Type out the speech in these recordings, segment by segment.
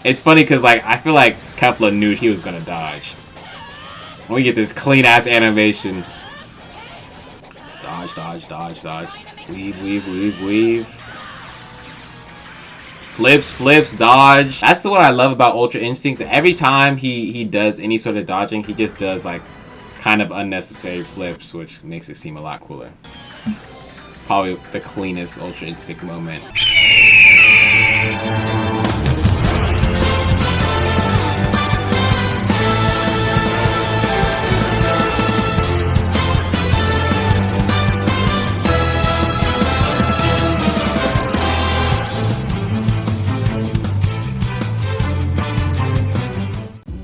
It's funny because, like, I feel like Kefla knew he was gonna dodge. We get this clean-ass animation. Dodge, dodge, dodge, dodge. Weave, weave, weave, weave. Flips, flips, dodge. That's what I love about Ultra Instincts. Every time he does any sort of dodging, he just does, like, kind of unnecessary flips, which makes it seem a lot cooler. Probably the cleanest Ultra Instinct moment.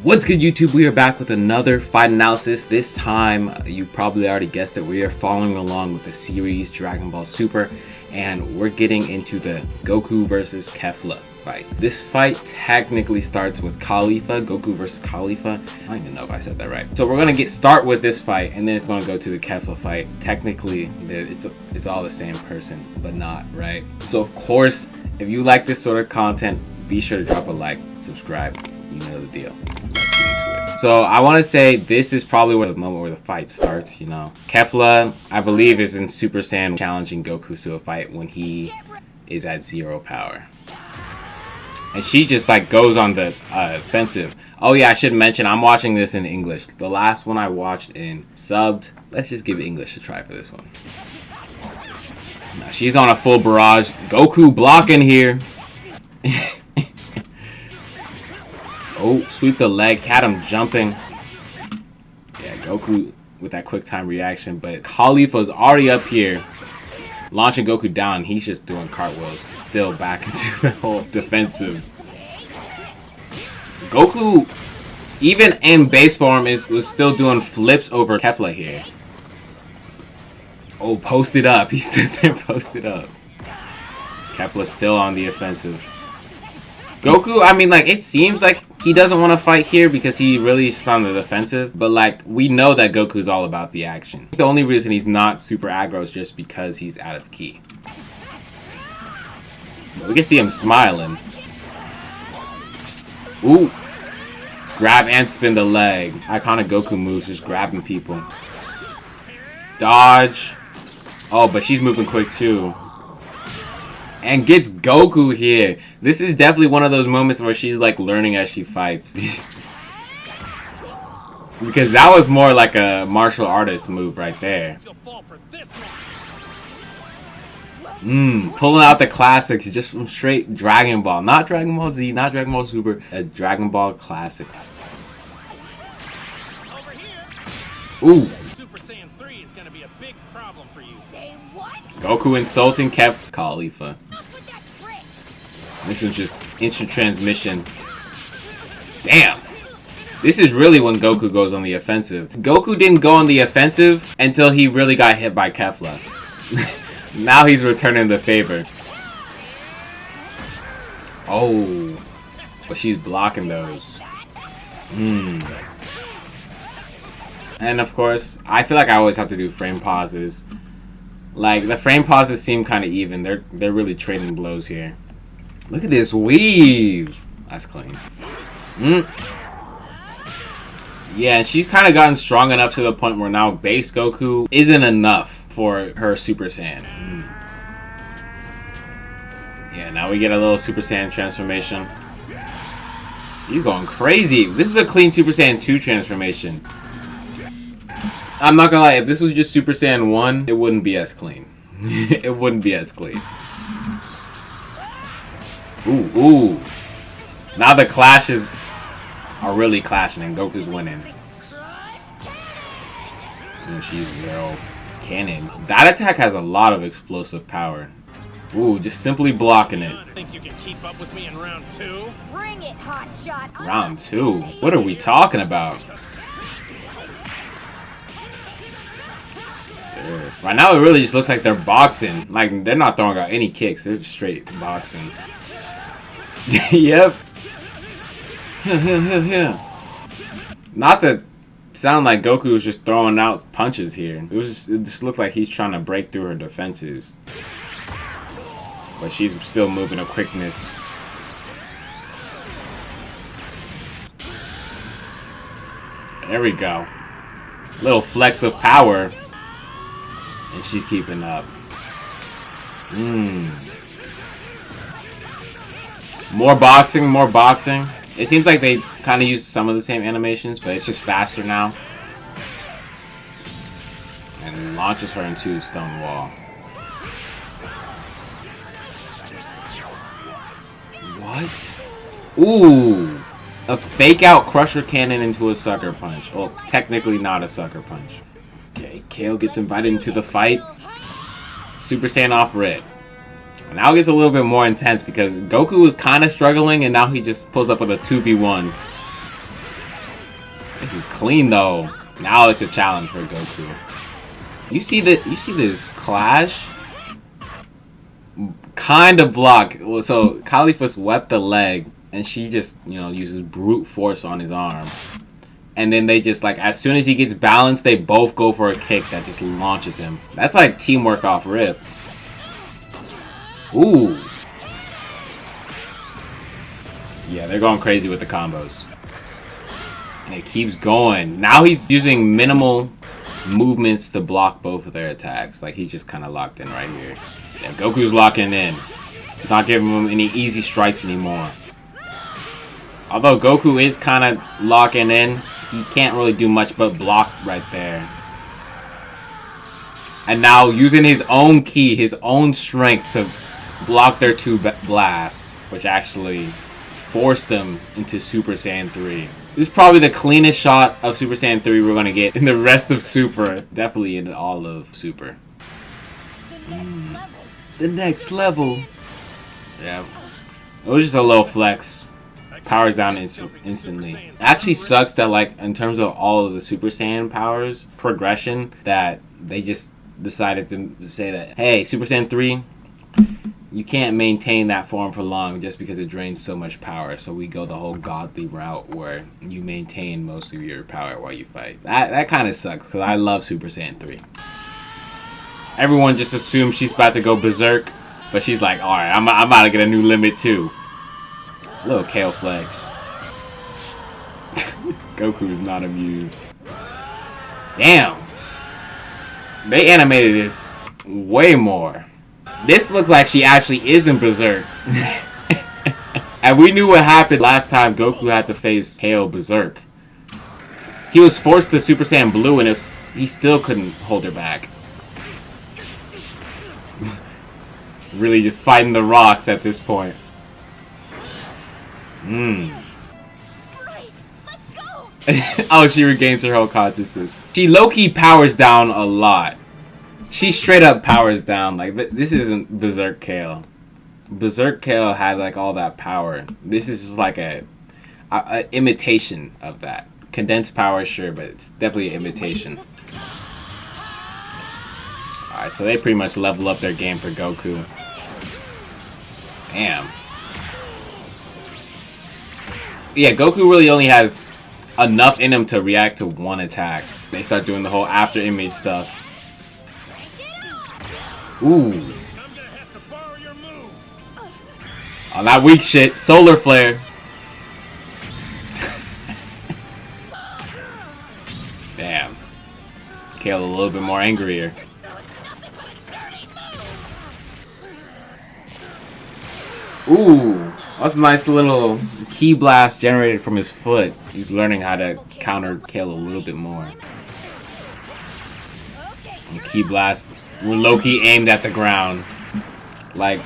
What's good, YouTube? We are back with another fight analysis. This time, you probably already guessed it, we are following along with the series Dragon Ball Super, and we're getting into the Goku versus Kefla fight. This fight technically starts with Khalifa, Goku versus Khalifa. I don't even know if I said that right. So we're gonna start with this fight, and then it's gonna go to the Kefla fight. Technically, it's all the same person, but not, right? So of course, if you like this sort of content, be sure to drop a like, subscribe. You know the deal. Let's get into it. So I want to say this is probably where the moment where the fight starts, you know. Kefla, I believe, is in Super Saiyan challenging Goku to a fight when he is at 0 power. And she just like goes on the offensive. Oh yeah, I should mention I'm watching this in English. The last one I watched in subbed. Let's just give English a try for this one. Now, she's on a full barrage. Goku blocking here. Oh, sweep the leg, had him jumping. Yeah, Goku with that quick time reaction, but Khalifa's already up here, launching Goku down. He's just doing cartwheels, still back into the whole defensive. Goku, even in base form, was still doing flips over Kefla here. Oh, posted up. He stood there posted up. Kefla's still on the offensive. Goku, I mean, like, it seems like he doesn't want to fight here because he really is on the defensive. But, like, we know that Goku's all about the action. The only reason he's not super aggro is just because he's out of ki. We can see him smiling. Ooh. Grab and spin the leg. Iconic Goku moves, just grabbing people. Dodge. Oh, but she's moving quick, too. And gets Goku here. This is definitely one of those moments where she's like learning as she fights. Because that was more like a martial artist move right there. Pulling out the classics just from straight Dragon Ball. Not Dragon Ball Z, not Dragon Ball Super. A Dragon Ball classic. Ooh. Super Saiyan 3 is going to be a big problem for you. Say what? Goku insulting Khalifa. This was just instant transmission. Damn. This is really when Goku goes on the offensive. Goku didn't go on the offensive until he really got hit by Kefla. Now he's returning the favor. Oh. But she's blocking those. And of course, I feel like I always have to do frame pauses. Like, the frame pauses seem kind of even. They're really trading blows here. Look at this weave. That's clean. Yeah, and she's kind of gotten strong enough to the point where now base Goku isn't enough for her Super Saiyan. Yeah, now we get a little Super Saiyan transformation. You're going crazy. This is a clean Super Saiyan 2 transformation. I'm not gonna lie, if this was just Super Saiyan 1, it wouldn't be as clean. It wouldn't be as clean. Ooh, ooh. Now the clashes are really clashing and Goku's winning. And she's real cannon. That attack has a lot of explosive power. Ooh, just simply blocking it. Think you can keep up with me in round 2? Bring it, hotshot. Round 2? What are we talking about? Sir. Right now it really just looks like they're boxing. Like, they're not throwing out any kicks. They're just straight boxing. Yep. Not to sound like Goku was just throwing out punches here. It just looked like he's trying to break through her defenses. But she's still moving a quickness. There we go. Little flex of power. And she's keeping up. More boxing, more boxing. It seems like they kind of use some of the same animations, but it's just faster now. And launches her into a stone wall. What? Ooh. A fake out crusher cannon into a sucker punch. Well, technically not a sucker punch. Okay, Kale gets invited into the fight. Super Saiyan off Rip. Now it gets a little bit more intense because Goku was kind of struggling and now he just pulls up with a 2v1. This is clean though. Now it's a challenge for Goku. You see this clash? Kind of block. Well, so Khalifa swept the leg and she just, you know, uses brute force on his arm. And then they just, like, as soon as he gets balanced, they both go for a kick that just launches him. That's like teamwork off Rip. Ooh. Yeah, they're going crazy with the combos. And it keeps going. Now he's using minimal movements to block both of their attacks. Like, he's just kind of locked in right here. Yeah, Goku's locking in. Not giving him any easy strikes anymore. Although Goku is kind of locking in, he can't really do much but block right there. And now using his own ki, his own strength to block their two blasts, which actually forced them into Super Saiyan 3. This is probably the cleanest shot of Super Saiyan 3 we're going to get in the rest of Super. Definitely in all of Super. The next level. Yeah. It was just a low flex. Powers down instantly. It actually sucks that, like, in terms of all of the Super Saiyan powers progression, that they just decided to say that, hey, Super Saiyan 3, you can't maintain that form for long just because it drains so much power. So we go the whole godly route where you maintain most of your power while you fight. That kind of sucks because I love Super Saiyan 3. Everyone just assumes she's about to go berserk, but she's like, alright, I'm about to get a new limit too. Little Kale flex. Goku is not amused. Damn. They animated this way more. This looks like she actually is in Berserk. And we knew what happened last time Goku had to face Kale Berserk. He was forced to Super Saiyan Blue and he still couldn't hold her back. Really just fighting the rocks at this point. Oh, she regains her whole consciousness. She low-key powers down a lot. She straight up powers down. Like, this isn't Berserk Kale. Berserk Kale had, like, all that power. This is just like a imitation of that. Condensed power, sure, but it's definitely an imitation. Alright, so they pretty much level up their game for Goku. Damn. Yeah, Goku really only has enough in him to react to one attack. They start doing the whole after image stuff. Ooh. On that weak shit, solar flare. Damn. Kale a little bit more angrier. Ooh. That's a nice little ki blast generated from his foot. He's learning how to counter Kale a little bit more. And ki blast were low-key aimed at the ground. Like,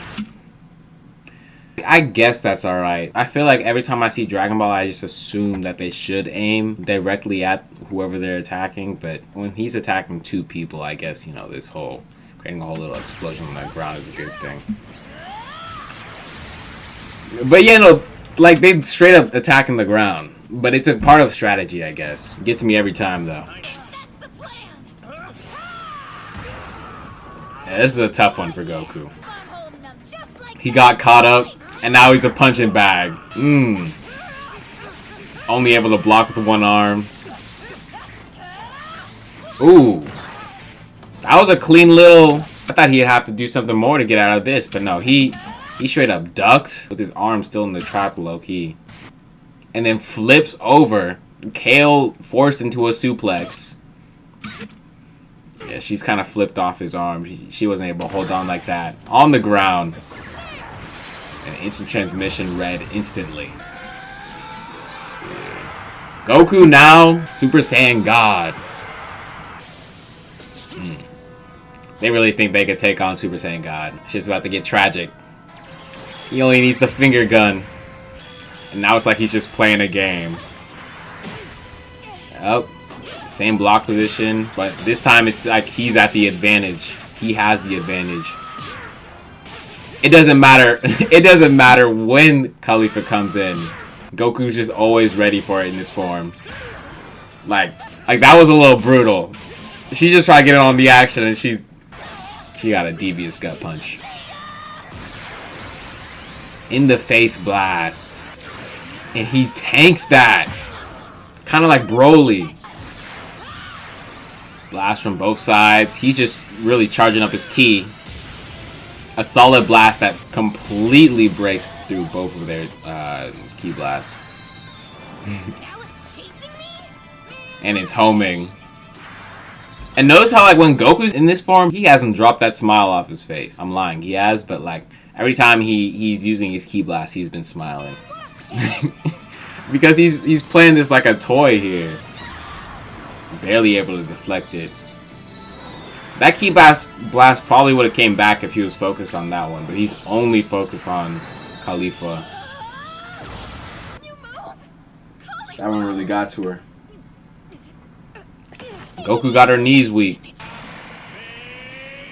I guess that's alright. I feel like every time I see Dragon Ball, I just assume that they should aim directly at whoever they're attacking. But when he's attacking two people, I guess, you know, this whole creating a whole little explosion on the ground is a good thing. But yeah, no, like, they straight up attacking the ground. But it's a part of strategy, I guess. Gets me every time, though. Yeah, this is a tough one for Goku. He got caught up, and now he's a punching bag. Only able to block with one arm. Ooh. That was a clean little... I thought he'd have to do something more to get out of this, but no, he straight up ducks with his arm still in the trap low-key. And then flips over Kale forced into a suplex. Yeah, she's kind of flipped off his arm. She wasn't able to hold on like that. On the ground. An instant transmission read instantly. Goku now Super Saiyan God. They really think they could take on Super Saiyan God. Shit's about to get tragic. He only needs the finger gun. And now it's like he's just playing a game. Oh, same block position, but this time it's like he's at the advantage. He has the advantage. It doesn't matter. It doesn't matter when Kefla comes in. Goku's just always ready for it in this form. Like that was a little brutal. She just tried to get in on the action, and she got a devious gut punch. In the face blast. And he tanks that. Kind of like Broly. Blast from both sides. He's just really charging up his ki. A solid blast that completely breaks through both of their ki blasts. And it's homing. And notice how, like, when Goku's in this form, he hasn't dropped that smile off his face. I'm lying, he has, but like every time he's using his ki blast, he's been smiling. Because he's playing this like a toy here. Barely able to deflect it. That ki blast probably would have came back if he was focused on that one, but he's only focused on Kefla. That one really got to her. Goku got her knees weak.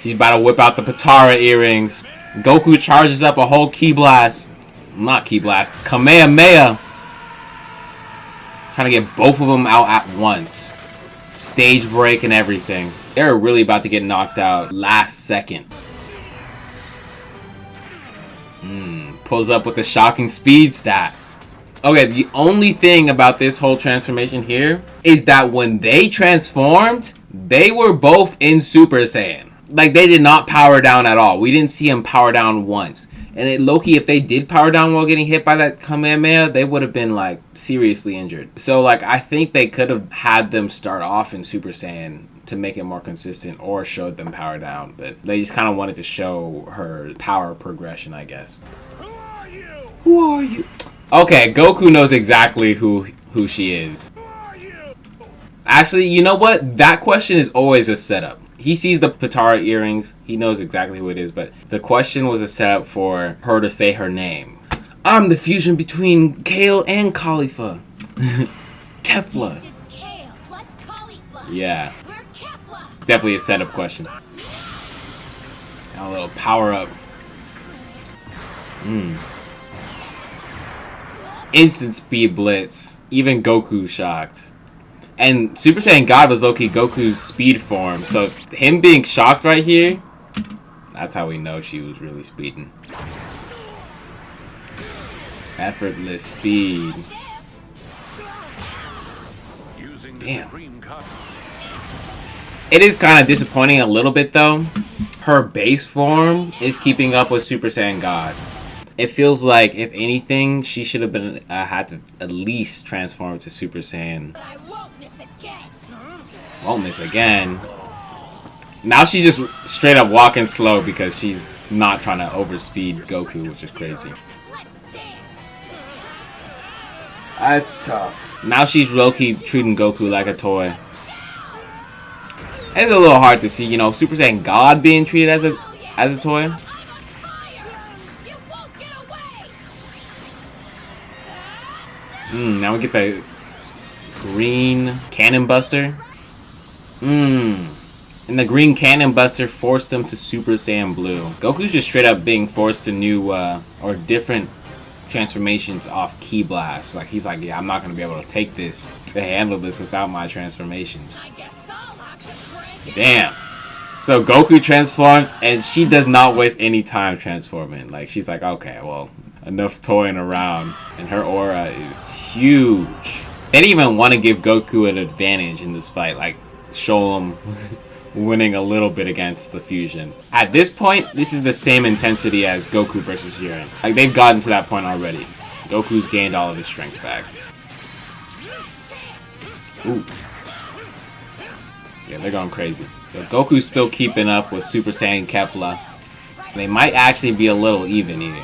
She's about to whip out the Patara earrings. Goku charges up a whole ki blast. Not ki blast. Kamehameha. Trying to get both of them out at once. Stage break and everything. They're really about to get knocked out last second. Pulls up with a shocking speed stat. Okay, the only thing about this whole transformation here is that when they transformed, they were both in Super Saiyan. Like, they did not power down at all. We didn't see him power down once. And low-key, if they did power down while getting hit by that Kamehameha, they would have been, like, seriously injured. So, like, I think they could have had them start off in Super Saiyan to make it more consistent, or showed them power down. But they just kind of wanted to show her power progression, I guess. Who are you? Who are you? Okay, Goku knows exactly who she is. Who are you? Actually, you know what? That question is always a setup. He sees the Patara earrings. He knows exactly who it is, but the question was a setup for her to say her name. I'm the fusion between Kale and Kefla. Kefla. This is Kale plus Kefla. Yeah. We're Kefla. Definitely a setup question. Now a little power up. Instant speed blitz. Even Goku shocked. And Super Saiyan God was low-key Goku's speed form. So him being shocked right here, that's how we know she was really speeding. Effortless speed. Damn. It is kind of disappointing a little bit though. Her base form is keeping up with Super Saiyan God. It feels like, if anything, she should have been had to at least transform to Super Saiyan. But I won't miss again. Won't miss again. Now she's just straight up walking slow because she's not trying to overspeed Goku, which is crazy. Let's dance. That's tough. Now she's low-key treating Goku like a toy. It's a little hard to see, you know, Super Saiyan God being treated as a toy. Now we get the green cannon buster. And the green cannon buster forced him to Super Saiyan Blue. Goku's just straight up being forced to new or different transformations off ki blast. Like, he's like, yeah, I'm not gonna be able to take this to handle this without my transformations. I guess I'll have to crank it. Damn. So Goku transforms, and she does not waste any time transforming. Like, she's like, okay, well, enough toying around, and her aura is huge. They didn't even want to give Goku an advantage in this fight, like show him winning a little bit against the fusion. At this point, this is the same intensity as Goku versus Jiren. Like, they've gotten to that point already. Goku's gained all of his strength back. Ooh. Yeah, they're going crazy. So Goku's still keeping up with Super Saiyan Kefla. They might actually be a little even here.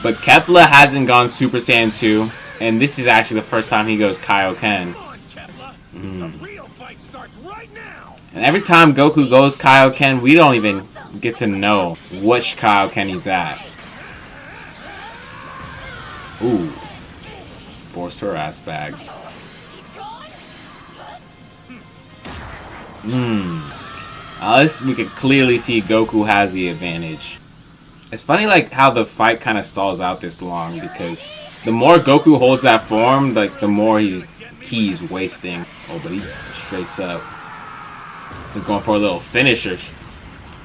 But Kefla hasn't gone Super Saiyan 2, and this is actually the first time he goes Kaioken. And every time Goku goes Kaioken, we don't even get to know which Kaioken he's at. Ooh. Forced her ass back. This we could clearly see Goku has the advantage. It's funny like how the fight kind of stalls out this long, because the more Goku holds that form, like the more he's wasting. Oh, but he straights up. He's going for a little finisher.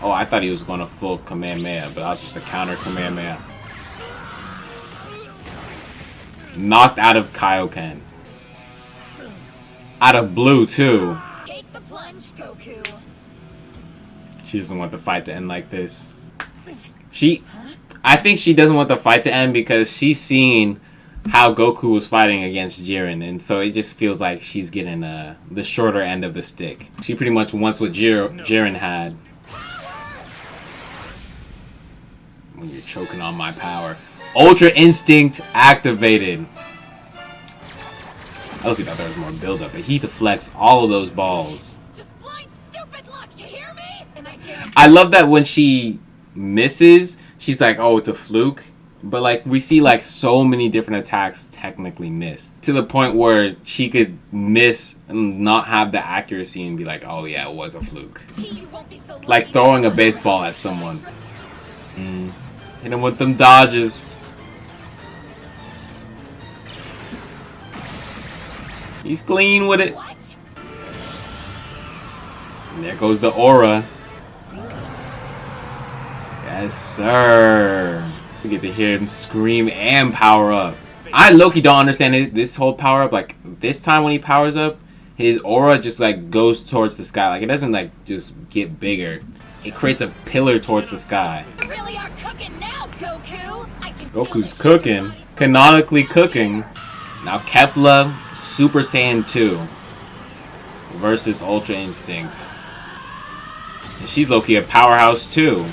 Oh, I thought he was going to full Kamehameha, but that was just a counter Kamehameha. Knocked out of Kaioken. Out of blue, too. Take the plunge, Goku. She doesn't want the fight to end like this. I think she doesn't want the fight to end because she's seen how Goku was fighting against Jiren, and so it just feels like she's getting the shorter end of the stick. She pretty much wants what Jiren had. When you're choking on my power. Ultra Instinct activated. I look thought there was more build-up, but he deflects all of those balls. Just blind stupid luck, you hear me? And I love that when she misses, she's like, oh, it's a fluke. But like we see like so many different attacks technically miss. To the point where she could miss and not have the accuracy and be like, oh yeah, it was a fluke. Like throwing a baseball at someone. Hit him with them dodges. He's clean with it. And there goes the aura. Yes, sir. We get to hear him scream and power up. I low-key don't understand this whole power up. Like, this time when he powers up, his aura just, like, goes towards the sky. Like, it doesn't, like, just get bigger. It creates a pillar towards the sky. You really are cooking now, Goku. Goku's cooking. Canonically cooking. Now, Kefla, Super Saiyan 2 versus Ultra Instinct. And she's low-key a powerhouse, too.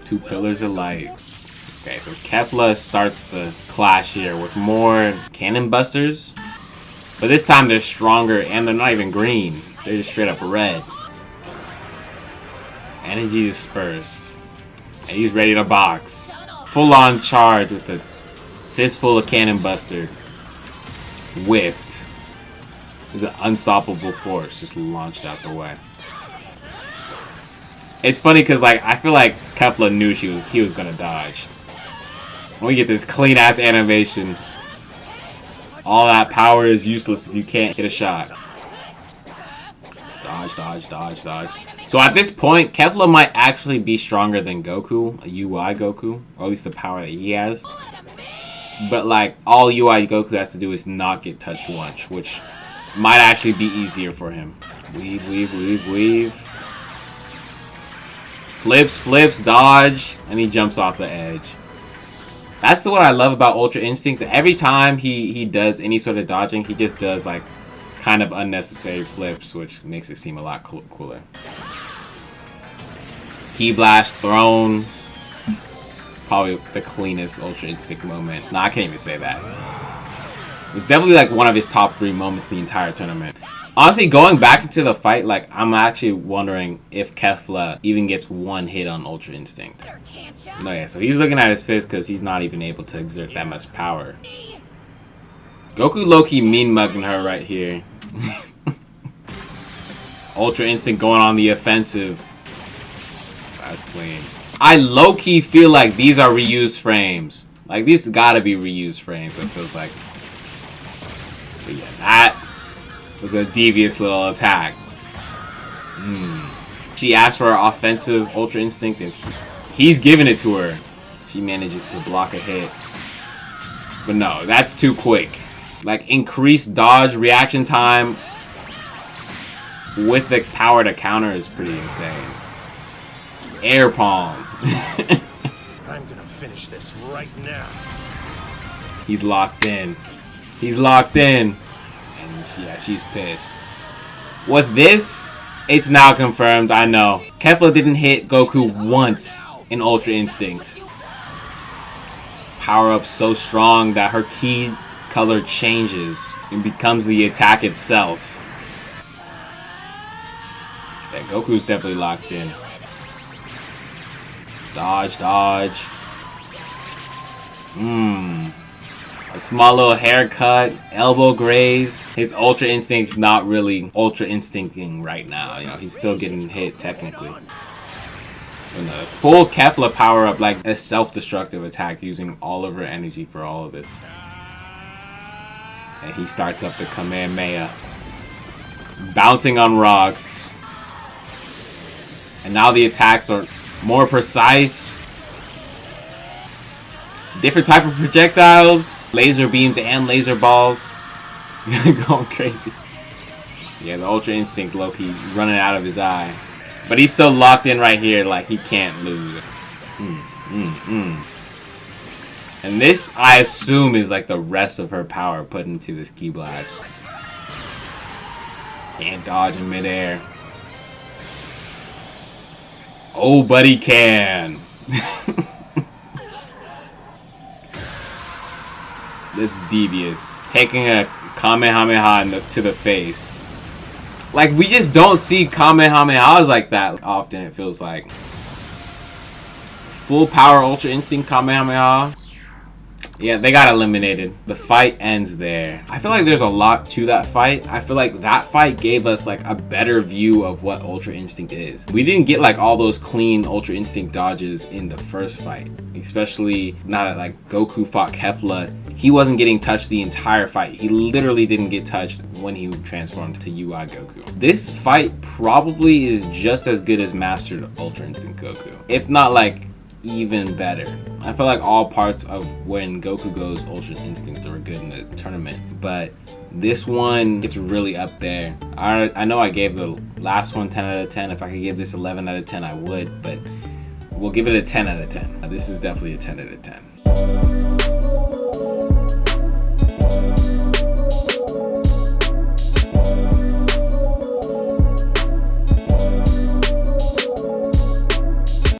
Two pillars of light. Okay, so Kefla starts the clash here with more cannon busters. But this time they're stronger and they're not even green. They're just straight up red. Energy dispersed. And he's ready to box. Full on charge with a fistful of cannon buster. Whipped. There's an unstoppable force just launched out the way. It's funny because, like, I feel like Kefla knew he was gonna dodge. We get this clean ass animation. All that power is useless if you can't hit a shot. Dodge, dodge, dodge, dodge. So at this point, Kefla might actually be stronger than Goku, a UI Goku, or at least the power that he has. But like, all UI Goku has to do is not get touched once, which might actually be easier for him. Weave, weave, weave, weave. Flips, flips, dodge, and he jumps off the edge. That's what I love about Ultra Instincts. Every time he does any sort of dodging, he just does like kind of unnecessary flips, which makes it seem a lot cooler. Ki Blast thrown. Probably the cleanest Ultra Instinct moment. Nah, I can't even say that. It's definitely like one of his top 3 moments the entire tournament. Honestly, going back into the fight, like, I'm actually wondering if Kefla even gets one hit on Ultra Instinct. No, yeah, so he's looking at his fist because he's not even able to exert that much power. Goku low-key mean-mugging her right here. Ultra Instinct going on the offensive. That's clean. I low-key feel like these are reused frames. Like, these gotta be reused frames, it feels like. But yeah, that was a devious little attack. She asked for her offensive Ultra Instinct and he's giving it to her. She manages to block a hit. But no, that's too quick. Like, increased dodge reaction time with the power to counter is pretty insane. Air palm. I'm gonna finish this right now. He's locked in. He's locked in. And yeah, she's pissed. With this, it's now confirmed, I know. Kefla didn't hit Goku once in Ultra Instinct. Power up so strong that her ki color changes and becomes the attack itself. Yeah, Goku's definitely locked in. Dodge, dodge. A small little haircut, elbow graze. His Ultra Instinct's not really Ultra Instincting right now. You know, he's still getting hit technically. And the full Kefla power up, like a self-destructive attack using all of her energy for all of this. And he starts up the Kamehameha. Bouncing on rocks. And now the attacks are more precise. Different type of projectiles. Laser beams and laser balls. Going crazy. Yeah, the Ultra Instinct low-key running out of his eye. But he's so locked in right here, like he can't lose. And this, I assume, is like the rest of her power put into this Ki Blast. Can't dodge in midair. Oh, but he can. That's devious. Taking a Kamehameha to the face. Like, we just don't see Kamehamehas like that often, it feels like. Full power Ultra Instinct Kamehameha. Yeah, they got eliminated. The fight ends there. I feel like there's a lot to that fight. I feel like that fight gave us like a better view of what Ultra Instinct is. We didn't get like all those clean Ultra Instinct dodges in the first fight. Especially now that like Goku fought Kefla. He wasn't getting touched the entire fight. He literally didn't get touched when he transformed to UI Goku. This fight probably is just as good as Mastered Ultra Instinct Goku. If not like even better. I feel like all parts of when Goku goes Ultra Instinct are good in the tournament, but this one, it's really up there. I know I gave the last one 10 out of 10. If I could give this 11 out of 10, I would, but we'll give it a 10 out of 10. This is definitely a 10 out of 10.